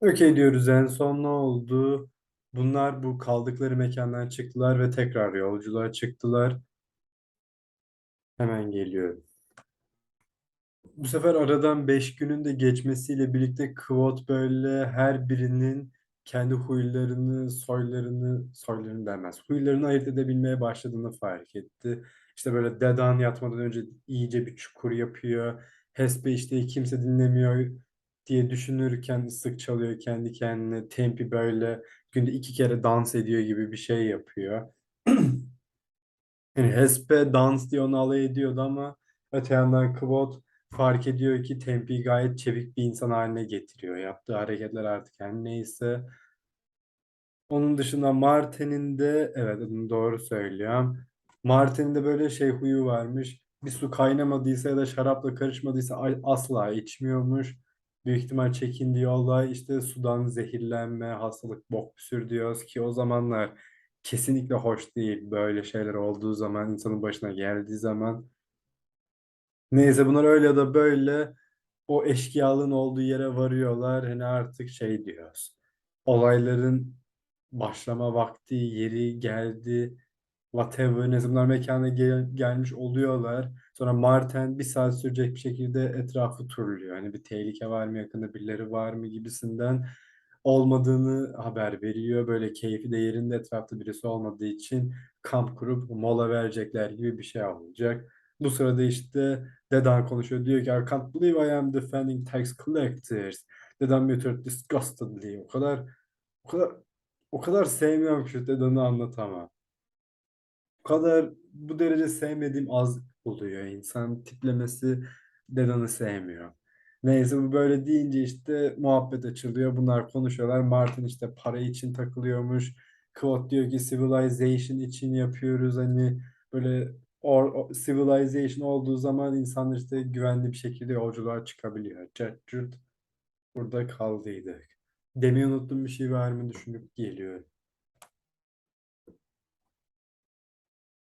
Okey diyoruz, en son ne oldu? Bunlar bu kaldıkları mekandan çıktılar ve tekrar yolculuğa çıktılar. Hemen geliyorum. Bu sefer aradan 5 günün de geçmesiyle birlikte Kvot böyle her birinin kendi huylarını, soylarını demez, huylarını ayırt edebilmeye başladığını fark etti. İşte böyle Dedan yatmadan önce iyice bir çukur yapıyor. Hespe işte kimse dinlemiyor diye düşünürken ıslık çalıyor kendi kendine. Tempi böyle günde 2 kere dans ediyor gibi bir şey yapıyor. Yani Hespe dans diye onu alay ediyordu ama öte yandan Kvothe fark ediyor ki Tempi'yi gayet çevik bir insan haline getiriyor. Yaptığı hareketler artık her neyse. Onun dışında Martin'in de evet, adını doğru söylüyorum. Martin'in de böyle şey huyu varmış. Bir su kaynamadıysa ya da şarapla karışmadıysa asla içmiyormuş. Büyük ihtimal çekindiği olay işte sudan zehirlenme, hastalık, bok püsür diyoruz ki o zamanlar kesinlikle hoş değil. Böyle şeyler olduğu zaman, insanın başına geldiği zaman. Neyse, bunlar öyle ya da böyle o eşkıyalığın olduğu yere varıyorlar. Hani artık şey diyoruz. Olayların başlama vakti, yeri geldi. Whatever, ne zamanlar mekana gelmiş oluyorlar. Sonra Martin 1 saat sürecek bir şekilde etrafı turluyor. Hani bir tehlike var mı, yakında birileri var mı gibisinden olmadığını haber veriyor. Böyle keyfi de yerinde, etrafta birisi olmadığı için kamp kurup mola verecekler gibi bir şey olacak. Bu sırada işte Dedan konuşuyor. Diyor ki I can't believe I am defending tax collectors. Dedan muttered disgustedly. O kadar o kadar sevmiyorum ki şu Dedan'ı anlatamam. O kadar bu derece sevmediğim az oluyor. İnsan tiplemesi Dedan'ı sevmiyor. Neyse, bu böyle deyince işte muhabbet açılıyor. Bunlar konuşuyorlar. Martin işte para için takılıyormuş. Claude diyor ki civilization için yapıyoruz. Hani böyle civilization olduğu zaman insanlar işte güvenli bir şekilde yolculuğa çıkabiliyor. Cart curt, burada kaldıydık. Demin unuttuğum bir şey var mı düşünüp geliyor.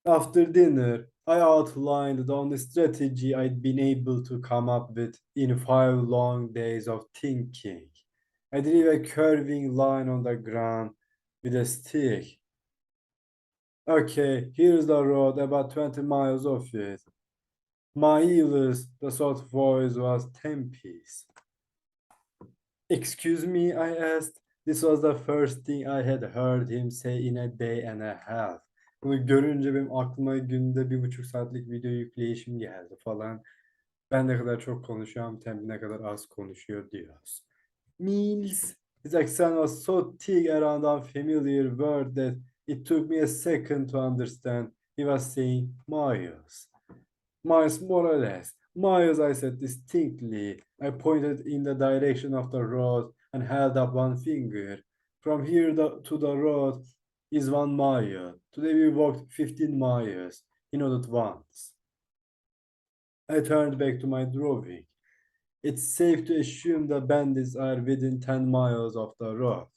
After dinner, I outlined the only strategy I'd been able to come up with in 5 long days of thinking. I drew a curving line on the ground with a stick. Okay, here's the road, about 20 miles off it. My ears, the soft voice was Tempe's. Excuse me, I asked. This was the first thing I had heard him say in a day and a half. Bunu görünce benim aklıma günde 1,5 saatlik video yükleyişim geldi falan. Ben ne kadar çok konuşuyorum, Temp ne kadar az konuşuyor diyoruz. Meals. His accent was so thick around unfamiliar word that it took me a second to understand. He was saying miles. Miles, more or less. Miles, I said distinctly. I pointed in the direction of the road and held up one finger. From here to the road is 1 mile. Today we walked 15 miles. He nodded once. I turned back to my drawing. It's safe to assume the bandits are within 10 miles of the road.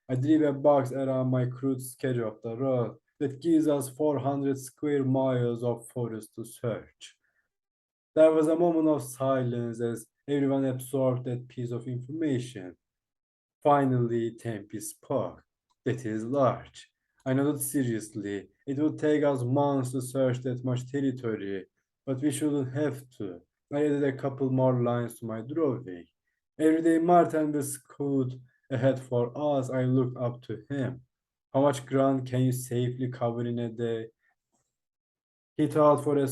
I drew a box around my crude sketch of the road that gives us 400 square miles of forest to search. There was a moment of silence as everyone absorbed that piece of information. Finally, Tempe spoke. That is large. I nodded seriously. It would take us months to search that much territory, but we shouldn't have to. I added a couple more lines to my drawing. Every day Martin will scoot ahead for us. I looked up to him. How much ground can you safely cover in a day? He thought for a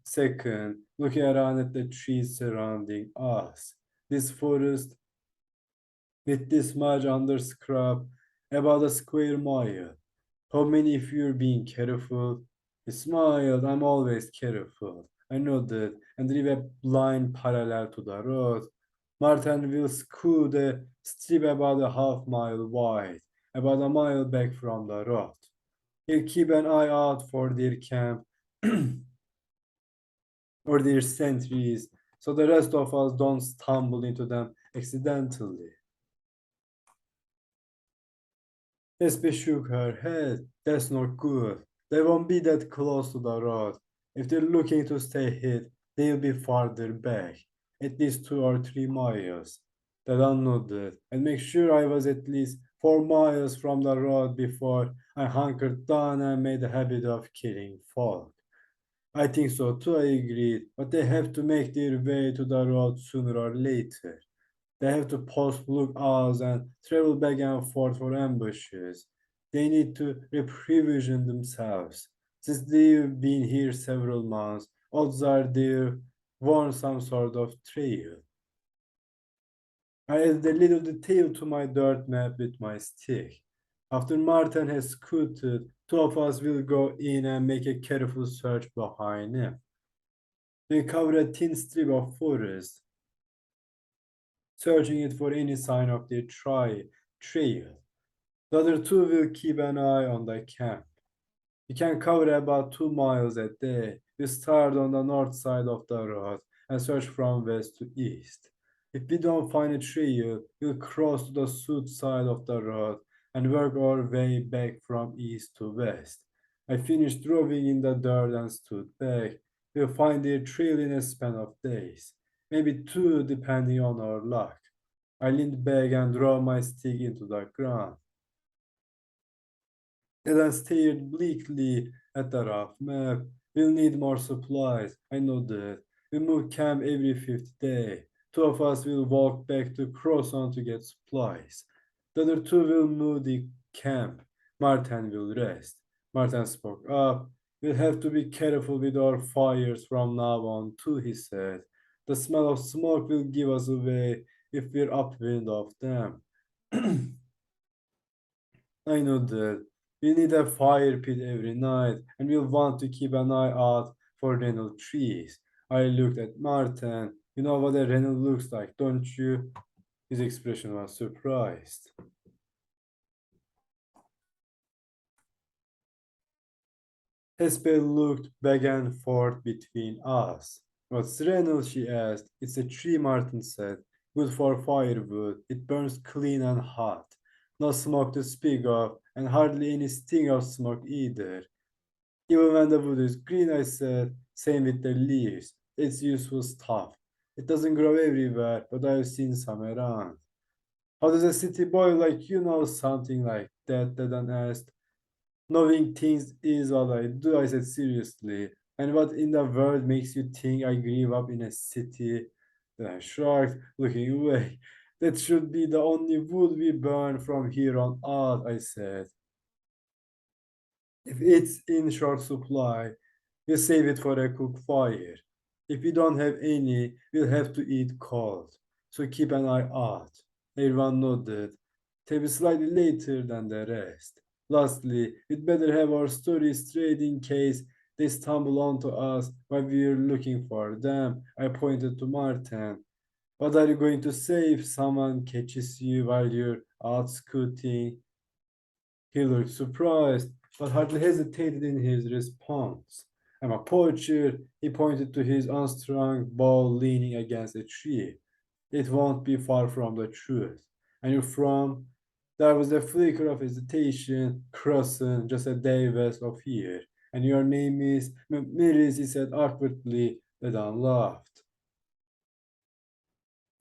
second, looking around at the trees surrounding us. This forest, with this much underscrub, about a square mile. How many if you're being careful? He smiled. I'm always careful. I nodded and drew a line parallel to the road. Martin will scoot a strip about a half-mile wide, about a mile back from the road. He'll keep an eye out for their camp or their sentries, so the rest of us don't stumble into them accidentally. Hespe shook her head. That's not good. They won't be that close to the road. If they're looking to stay hid, they'll be farther back, at least 2 or 3 miles. Dad nodded, and make sure I was at least 4 miles from the road before I hunkered down and made a habit of killing folk. I think so too, I agreed, but they have to make their way to the road sooner or later. They have to post lookouts and travel back and forth for ambushes. They need to reprovision themselves. Since they've been here several months, odds are they've worn some sort of trail. I added a little detail to my dirt map with my stick. After Martin has scooted, two of us will go in and make a careful search behind him. We'll cover a thin strip of forest, searching it for any sign of their trail. The other two will keep an eye on the camp. We can cover about 2 miles a day. We start on the north side of the road and search from west to east. If we don't find a trail, we'll cross to the south side of the road and work our way back from east to west. I finished drawing in the dirt and stood back. We'll find their trail in a span of days, maybe two depending on our luck. I leaned back and drove my stick into the ground. And I stared bleakly at the rough map. We'll need more supplies, I know that. We move camp every fifth day. Two of us will walk back to Croissant to get supplies. The other two will move the camp. Martin will rest. Martin spoke up. We'll have to be careful with our fires from now on, too, he said. The smell of smoke will give us away if we're upwind of them. I know that. We need a fire pit every night, and we'll want to keep an eye out for Reynolds trees. I looked at Martin. You know what a Reynolds looks like, don't you? His expression was surprised. Hesper looked back and forth between us. What's Reynolds? She asked. It's a tree, Martin said. Good for firewood. It burns clean and hot. No smoke to speak of, and hardly any sting of smoke either. Even when the wood is green, I said, same with the leaves. It's useful stuff. It doesn't grow everywhere, but I've seen some around. How does a city boy like you know something like that? Dedan asked. Knowing things is what I do, I said seriously. And what in the world makes you think I grew up in a city? Then I shrugged, looking away. That should be the only wood we burn from here on out, I said. If it's in short supply, we'll save it for a cook fire. If we don't have any, we'll have to eat cold. So keep an eye out. Everyone nodded. They'll be slightly later than the rest. Lastly, we'd better have our stories straight in case they stumble onto us while we're looking for them. I pointed to Martin. What are you going to say if someone catches you while you're out scooting? He looked surprised, but hardly hesitated in his response. I'm a poacher. He pointed to his unstrung bow leaning against a tree. It won't be far from the truth. And you're from? There was a flicker of hesitation, crossing just a day west of here. And your name is Miris, he said awkwardly. Dedan laughed.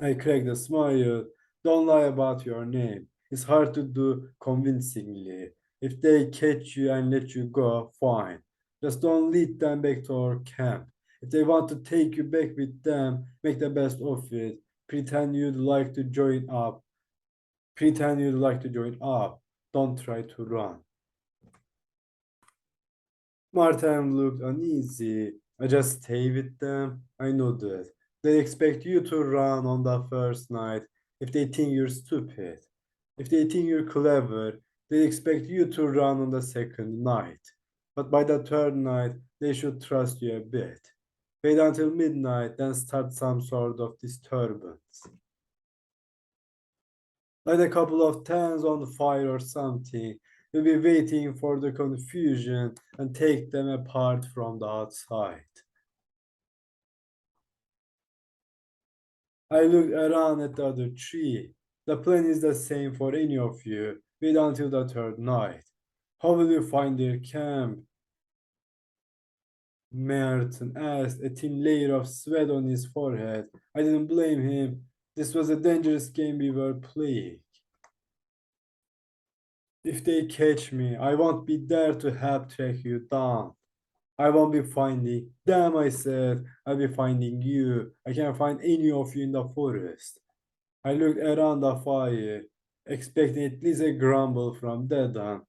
I cracked a smile. Don't lie about your name. It's hard to do convincingly. If they catch you and let you go, fine. Just don't lead them back to our camp. If they want to take you back with them, make the best of it. Pretend you'd like to join up. Pretend you'd like to join up. Don't try to run. Martin looked uneasy. I just stay with them. I know that. They expect you to run on the first night if they think you're stupid. If they think you're clever, they expect you to run on the second night. But by the third night, they should trust you a bit. Wait until midnight, then start some sort of disturbance. Light a couple of tents on fire or something. You'll be waiting for the confusion and take them apart from the outside. I looked around at the other three. The plan is the same for any of you. Wait until the third night. How will you find their camp? Merton asked, a thin layer of sweat on his forehead. I didn't blame him. This was a dangerous game we were playing. If they catch me, I won't be there to help track you down. I won't be finding them, I said. I'll be finding you. I can't find any of you in the forest. I looked around the fire, expecting at least a grumble from Dedan,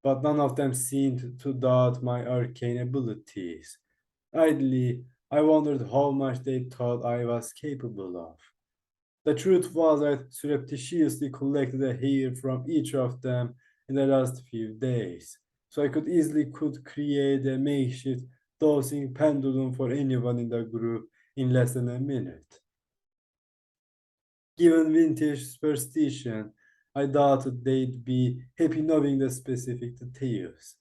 but none of them seemed to doubt my arcane abilities. Idly, I wondered how much they thought I was capable of. The truth was I surreptitiously collected a hair from each of them in the last few days, so I could create a makeshift dosing pendulum for anyone in the group in less than a minute. Given vintage superstition, I doubted they'd be happy knowing the specific details.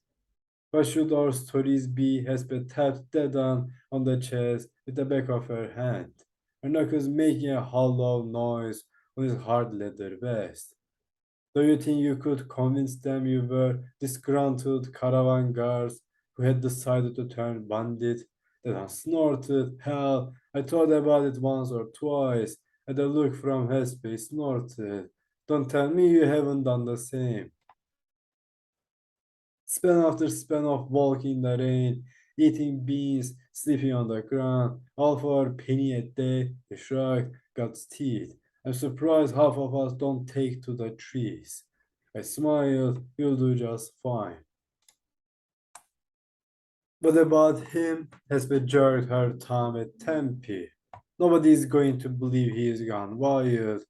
What should our stories be? Hesper tapped Dedan on the chest with the back of her hand. Her knuckles making a hollow noise on his hard leather vest. Do you think you could convince them you were disgruntled caravan guards who had decided to turn bandit? Dedan snorted. Hell, I thought about it once or twice. At a look from Hesper, he snorted. Don't tell me you haven't done the same. Span after span of walking in the rain, eating beans, sleeping on the ground, all for a penny a day, he shrugged, got teeth. I'm surprised half of us don't take to the trees. I smiled, you'll do just fine. What about him? Hesper jerked her thumb at Tempe. Nobody's going to believe he's gone wild.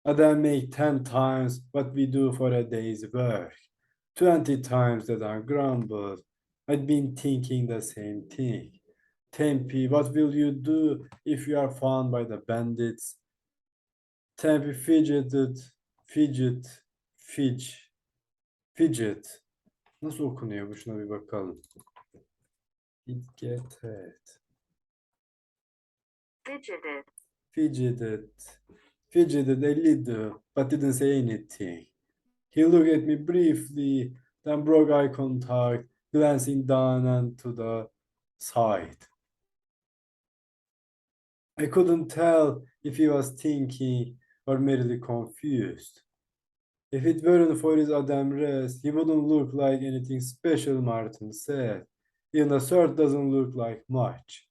I then make 10 times what we do for a day's work. 20 times that I grumbled. I'd been thinking the same thing. Tempe, what will you do if you are found by the bandits? Tempe fidget. Nasıl okunuyor bu? Şuna bir bakalım. Fidgeted a little, but didn't say anything. He looked at me briefly, then broke eye contact, glancing down and to the side. I couldn't tell if he was thinking or merely confused. If it weren't for his Adam rest, he wouldn't look like anything special, Martin said. Even the shirt doesn't look like much.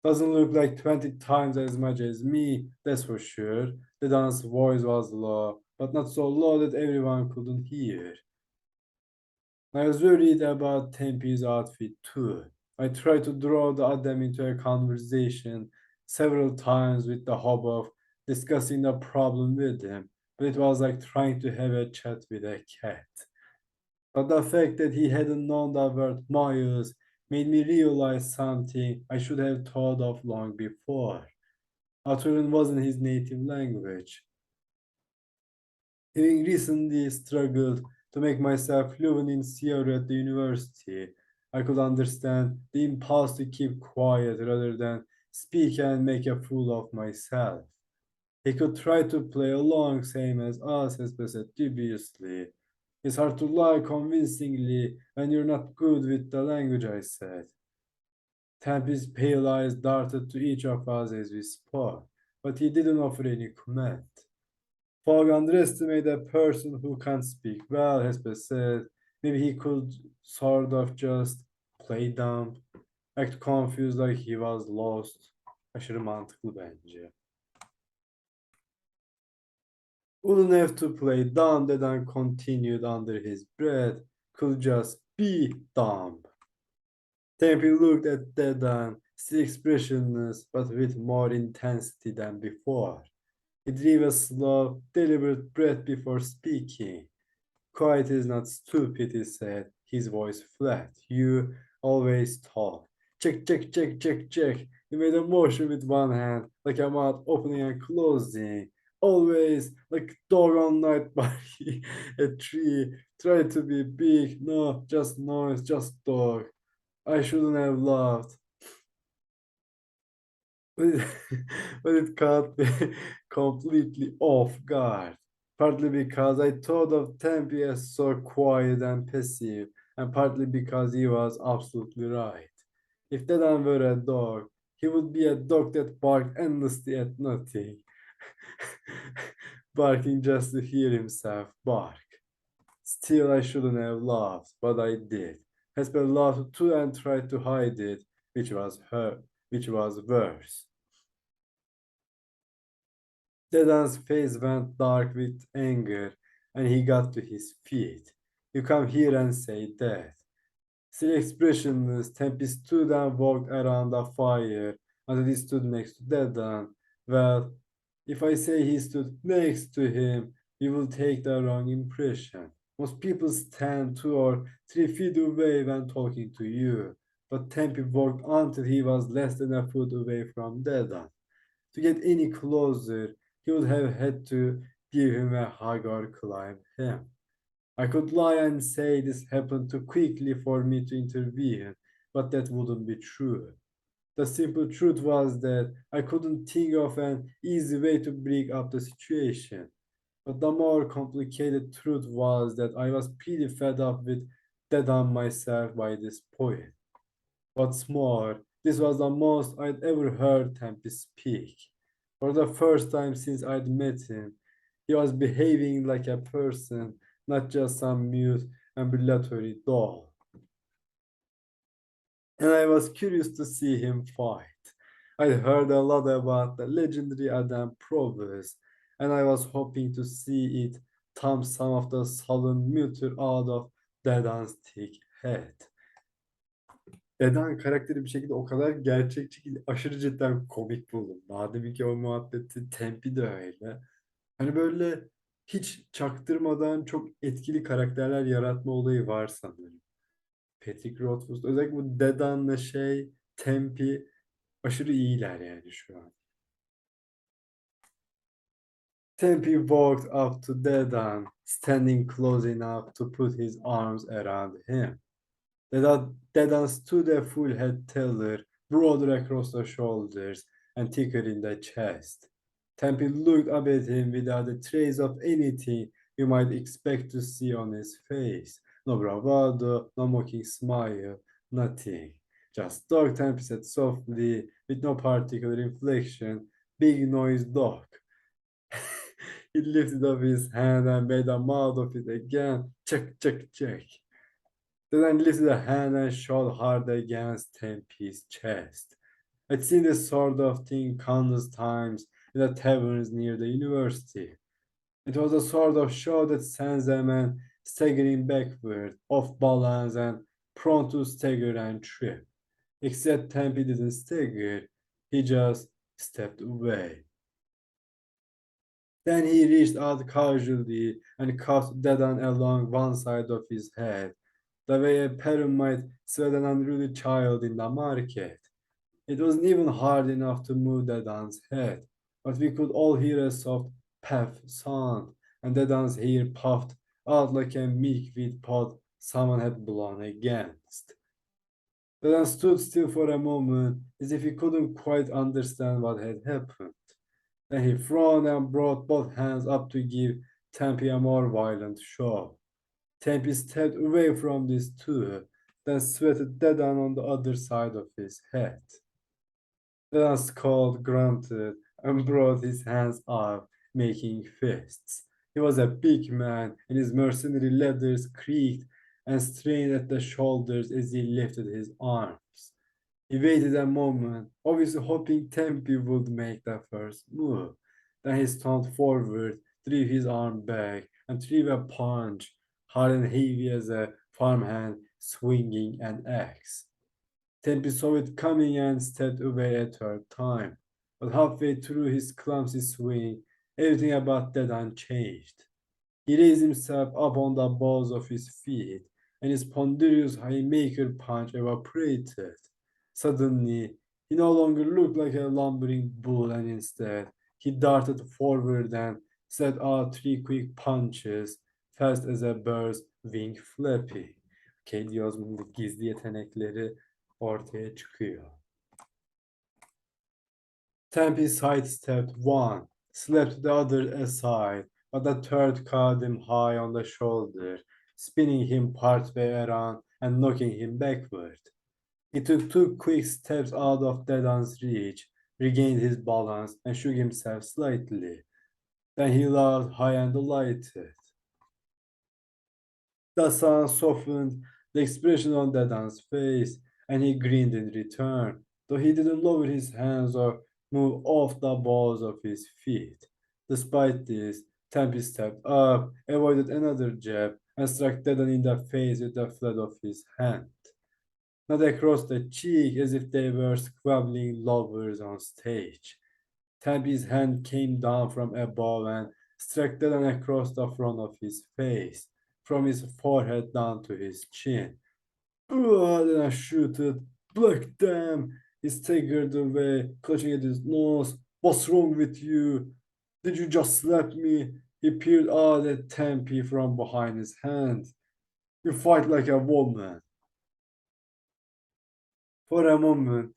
Doesn't look like 20 times as much as me, that's for sure. The dance voice was low, but not so low that everyone couldn't hear. I was worried about Tempe's outfit too. I tried to draw the Adam into a conversation several times with the hope of discussing the problem with him, but it was like trying to have a chat with a cat. But the fact that he hadn't known the word miles made me realize something I should have thought of long before. Aturun wasn't his native language. Having recently struggled to make myself fluent in theory at the university, I could understand the impulse to keep quiet rather than speak and make a fool of myself. He could try to play along, same as us, as said dubiously. It's hard to lie convincingly when you're not good with the language, I said. Tempe's pale eyes darted to each of us as we spoke, but he didn't offer any comment. Fogg underestimated a person who can't speak well, Hesper said. Maybe he could sort of just play dumb, act confused like he was lost. Aşırı mantıklı bence. Wouldn't have to play dumb, Dedan continued under his breath. Could just be dumb. Tempe looked at Dedan, still expressionless, but with more intensity than before. He drew a slow, deliberate breath before speaking. Quiet is not stupid, he said, his voice flat. You always talk. Check, check, check, check, check. He made a motion with one hand, like a mouth opening and closing. Always, like dog on night by a tree. Try to be big. No, just noise, just dog. I shouldn't have laughed. But it caught me completely off guard. Partly because I thought of Tempe as so quiet and passive, and partly because he was absolutely right. If Dedan were a dog, he would be a dog that barked endlessly at nothing. barking just to hear himself bark. Still, I shouldn't have laughed, but I did. Hesper laughed too and tried to hide it, which was worse. Dedan's face went dark with anger, and he got to his feet. You come here and say that. Still expressionless, Tempe stood and walked around the fire until he stood next to Dedan. Well, if I say he stood next to him, you will take the wrong impression. Most people stand 2 or 3 feet away when talking to you, but Tempe walked until he was less than a foot away from Dedan. To get any closer, he would have had to give him a hug or climb him. I could lie and say this happened too quickly for me to intervene, but that wouldn't be true. The simple truth was that I couldn't think of an easy way to break up the situation. But the more complicated truth was that I was pretty fed up with Dedan myself by this point. What's more, this was the most I'd ever heard Tempe speak. For the first time since I'd met him, he was behaving like a person, not just some mute ambulatory doll. And I was curious to see him fight. I'd heard a lot about the legendary Adam Provis, and I was hoping to see it thump some of the sullen muter out of Dedan's thick head. Dedan karakteri bir şekilde o kadar gerçekçi ki aşırı cidden komik buldum. Madem ki o muhabbeti Tempi de öyle. Hani böyle hiç çaktırmadan çok etkili karakterler yaratma olayı var sanırım. Patrick Rothfuss, özellikle bu Dedan'la Tempi aşırı iyiler yani şu an. Tempi walked up to Dedan, standing close enough to put his arms around him. Dedan stood a full head taller, broader across the shoulders and thicker in the chest. Tempe looked up at him without a trace of anything you might expect to see on his face. No bravado, no mocking smile, nothing. Just dog, Tempe said softly, with no particular inflection. Big noise, dog. He lifted up his hand and made a mouth of it again. Check, check, check. Then lifted a hand and shot hard against Tempe's chest. I'd seen this sort of thing countless times in the taverns near the university. It was a sort of show that sends a man staggering backward, off balance and prone to stagger and trip. Except Tempe didn't stagger, he just stepped away. Then he reached out casually and cuffed Dedan along one side of his head, the way a parent might sweat an unruly child in the market. It wasn't even hard enough to move Dedan's head, but we could all hear a soft puff sound, and Dedan's hair puffed out like a milkweed pod someone had blown against. Dedan stood still for a moment, as if he couldn't quite understand what had happened. Then he frowned and brought both hands up to give Tempe a more violent show. Tempe stepped away from this too, then sweated Dedan on the other side of his head. Dedan scowled, grunted, and brought his hands up, making fists. He was a big man, and his mercenary leathers creaked and strained at the shoulders as he lifted his arms. He waited a moment, obviously hoping Tempe would make the first move. Then he stomped forward, drew his arm back, and threw a punch, hard and heavy as a farmhand swinging an axe. Tempe saw it coming and stepped away a third time. But halfway through his clumsy swing, everything about Dedan changed. He raised himself up on the balls of his feet, and his ponderous haymaker punch evaporated. Suddenly, he no longer looked like a lumbering bull, and instead, he darted forward and set out 3 quick punches, fast as a bird's wing flapping. Kendi yazımındaki gizli yetenekleri ortaya çıkıyor. Tempe sidestepped one, slapped the other aside, but the third caught him high on the shoulder, spinning him partway around and knocking him backward. He took 2 quick steps out of Dedan's reach, regained his balance, and shook himself slightly. Then he laughed high and delighted. The sun softened the expression on Dadan's face, and he grinned in return, though he didn't lower his hands or move off the balls of his feet. Despite this, Tempe stepped up, avoided another jab, and struck Dadan in the face with the flat of his hand. Not across the cheek as if they were squabbling lovers on stage. Tempe's hand came down from above and struck Dadan across the front of his face, from his forehead down to his chin. Then I shooted. Black damn! He staggered away, clutching at his nose. What's wrong with you? Did you just slap me? He peered out at Tempe from behind his hand. You fight like a woman. For a moment,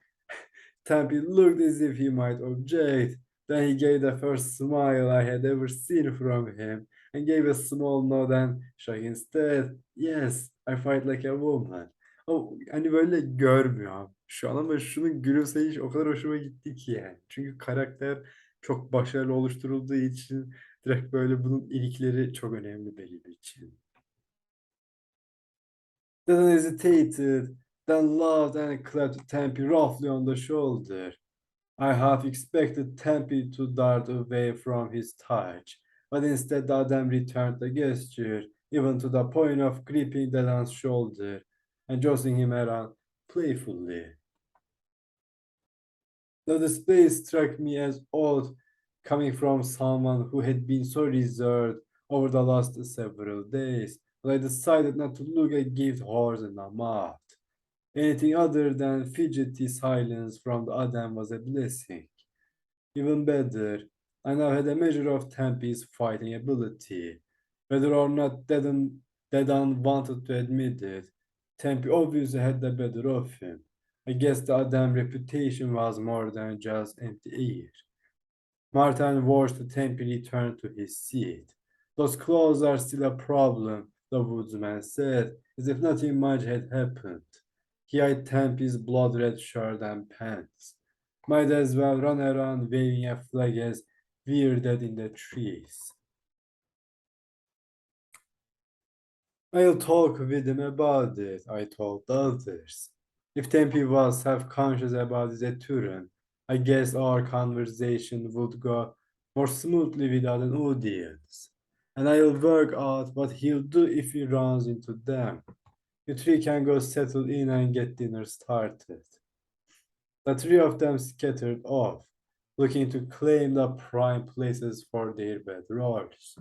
Tempe looked as if he might object. Then he gave the first smile I had ever seen from him and gave a small nod and shook instead. Yes, I fight like a woman. O hani böyle görmüyor şu an ama şunun gülümseyiş o kadar hoşuma gitti ki yani. Çünkü karakter çok başarılı oluşturulduğu için direkt böyle bunun ilikleri çok önemli benim için. Then hesitated, then laughed and clapped Tempe roughly on the shoulder. I half expected Tempe to dart away from his touch, but instead Adam returned the gesture, even to the point of gripping Dadan's shoulder and jostling him around playfully. The display struck me as odd, coming from someone who had been so reserved over the last several days, but I decided not to look a gift horse in the mouth. Anything other than fidgety silence from the Adam was a blessing. Even better, I now had a measure of Tempe's fighting ability. Whether or not Dedan wanted to admit it, Tempe obviously had the better of him. I guess the Adam reputation was more than just empty air. Martin watched Tempe return to his seat. Those claws are still a problem, the woodsman said, as if nothing much had happened. He eyed Tempe's blood-red shirt and pants. Might as well run around waving a flag as we're dead in the trees. I'll talk with him about it, I told the others. If Tempe was self-conscious about his Eturan, I guess our conversation would go more smoothly without an audience. And I'll work out what he'll do if he runs into them. You three can go settle in and get dinner started. The three of them scattered off, looking to claim the prime places for their bedrolls.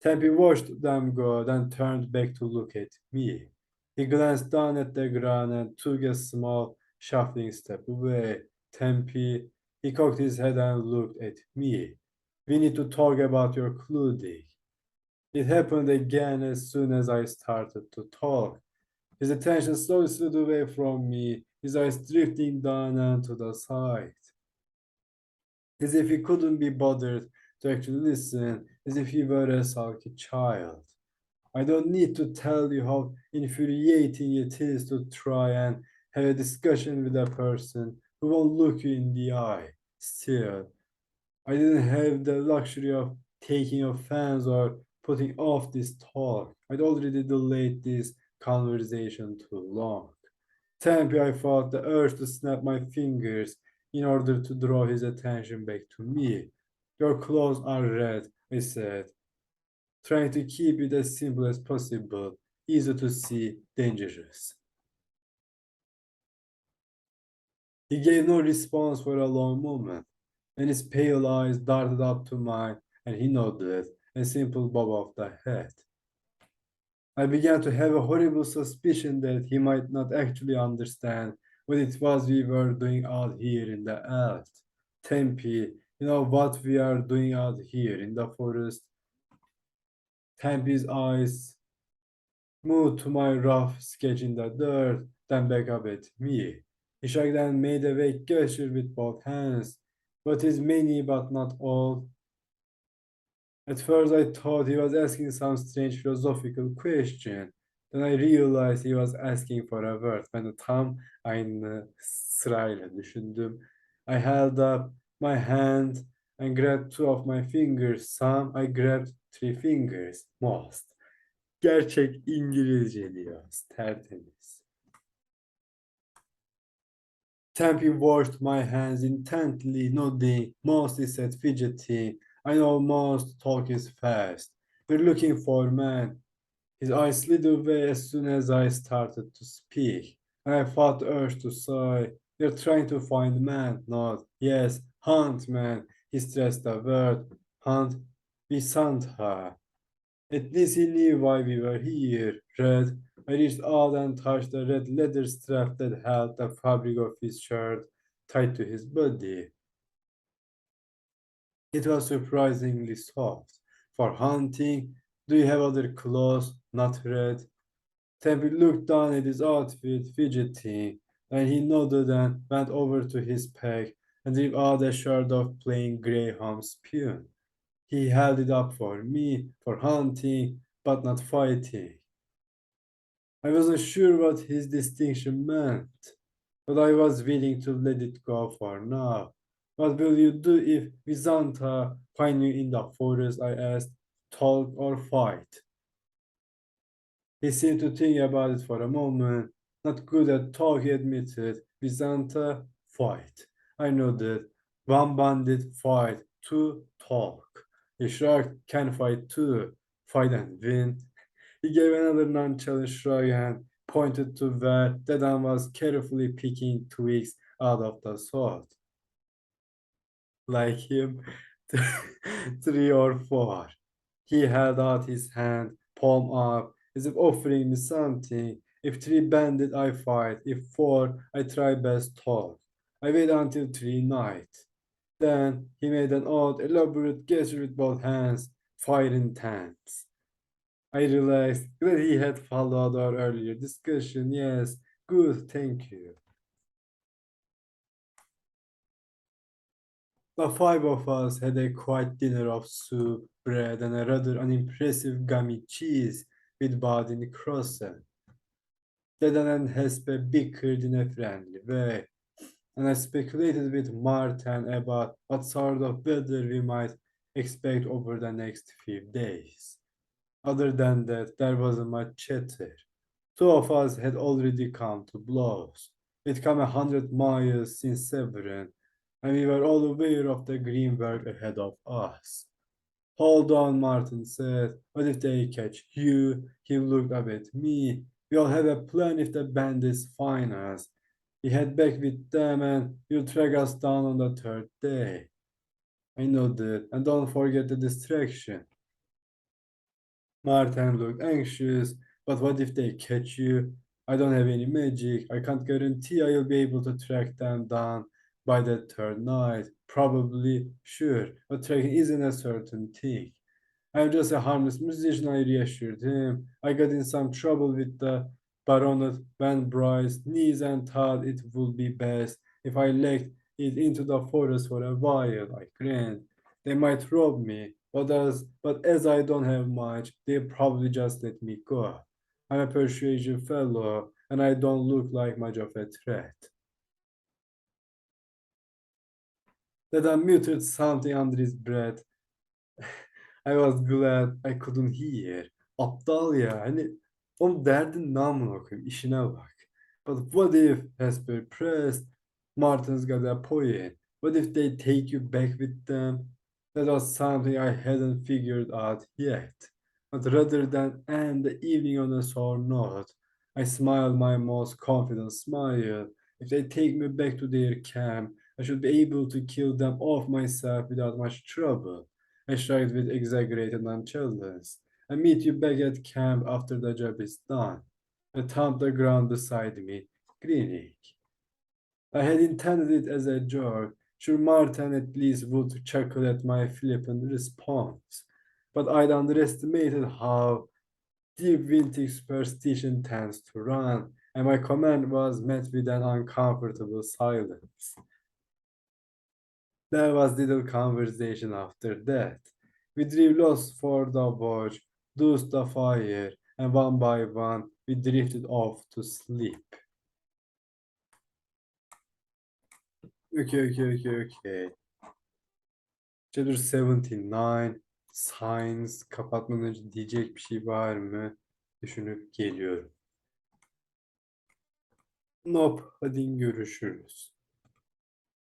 Tempe watched them go, then turned back to look at me. He glanced down at the ground and took a small, shuffling step away. Tempe, he cocked his head and looked at me. We need to talk about your clothing. It happened again as soon as I started to talk. His attention slowly slid away from me, his eyes drifting down and to the side. As if he couldn't be bothered to actually listen, as if he were a sulky child. I don't need to tell you how infuriating it is to try and have a discussion with a person who won't look you in the eye. Still, I didn't have the luxury of taking offense or putting off this talk. I'd already delayed this conversation too long. Tempe, I felt the urge to snap my fingers in order to draw his attention back to me. Your clothes are red, I said, trying to keep it as simple as possible, easy to see, dangerous. He gave no response for a long moment, and his pale eyes darted up to mine, and he nodded, a simple bob of the head. I began to have a horrible suspicion that he might not actually understand what it was we were doing out here in the earth. Tempe, you know what we are doing out here in the forest? Tempe's eyes moved to my rough sketch in the dirt, then back up at me. He shook and made a vague gesture with both hands. What is many but not all? At first I thought he was asking some strange philosophical question. Then I realized he was asking for a word. Ben de tam aynı sırayla düşündüm. I held up my hand and grabbed two of my fingers. Some I grabbed three fingers. Most. Gerçek İngilizce diyor. Tertemiz. Tempe washed my hands intently, nodding. Most is said fidgeting. I know most talk is fast. We're looking for man. His eyes slid away as soon as I started to speak. And I fought the urge to sigh. They're trying to find man, not, yes, hunt man. He stressed the word, hunt, we sent her. At least he knew why we were here. Red. I reached out and touched the red leather strap that held the fabric of his shirt tied to his body. It was surprisingly soft. For hunting, do you have other clothes, not red? Temple looked down at his outfit, fidgeting, and he nodded and went over to his pack and drew out a shard of plain grey homespun. He held it up for me, for hunting, but not fighting. I wasn't sure what his distinction meant, but I was willing to let it go for now. What will you do if Vizanta find you in the forest? I asked. Talk or fight? He seemed to think about it for a moment. Not good at talk, he admitted. Vizanta, fight. I nodded. One bandit, fight. Two, talk. He shrugged, can fight too. Fight and win. He gave another nonchalant shrug and pointed to where Dedan was carefully picking twigs out of the sword. Like him, three or four. He held out his hand, palm up, as if offering me something. If three bandit, I fight. If four, I try best talk. I wait until three night. Then he made an odd, elaborate gesture with both hands, fire intense. I relaxed, glad he had followed our earlier discussion. Yes, good, thank you. The five of us had a quiet dinner of soup, bread, and a rather unimpressive gummy cheese with body croissant. Dedan and Hespe bickered in a friendly way, and I speculated with Martin about what sort of weather we might expect over the next few days. Other than that, there wasn't much chatter. Two of us had already come to blows. We'd come 100 miles since Severn, and we were all aware of the green work ahead of us. Hold on, Martin said. What if they catch you? He looked up at me. We'll have a plan if the bandits find us. We head back with them and you'll track us down on the third day. I nodded, and don't forget the distraction. Martin looked anxious. But what if they catch you? I don't have any magic. I can't guarantee I'll be able to track them down by the third night. Probably, sure, but tracking isn't a certain thing. I'm just a harmless musician, I reassured him. I got in some trouble with the Baronet Van Bryce's niece and thought it would be best if I legged it into the forest for a while. I grinned. They might rob me, but as I don't have much, they'll probably just let me go. I'm a persuasive fellow, and I don't look like much of a threat. That I muttered something under his breath. I was glad I couldn't hear. Aptal ya. Hani onun derdin namına koyayım. İşine bak. But what if Hesper pressed? Martin's got a point. What if they take you back with them? That was something I hadn't figured out yet. But rather than end the evening on a sore note, I smiled my most confident smile. If they take me back to their camp, I should be able to kill them off myself without much trouble. I shrugged with exaggerated nonchalance. I meet you back at camp after the job is done. I thumped the ground beside me, grinning. I had intended it as a joke. Sure, Martin at least would chuckle at my flippant response. But I'd underestimated how deep Vintic superstition tends to run, and my command was met with an uncomfortable silence. There was little conversation after that. We drew lots for the watch, dosed the fire, and one by one We drifted off to sleep. Okay. Chapter 79. Science. Kapatmadan önce diyecek bir şey var mı? Düşünüp geliyorum. Nope. Hadi görüşürüz.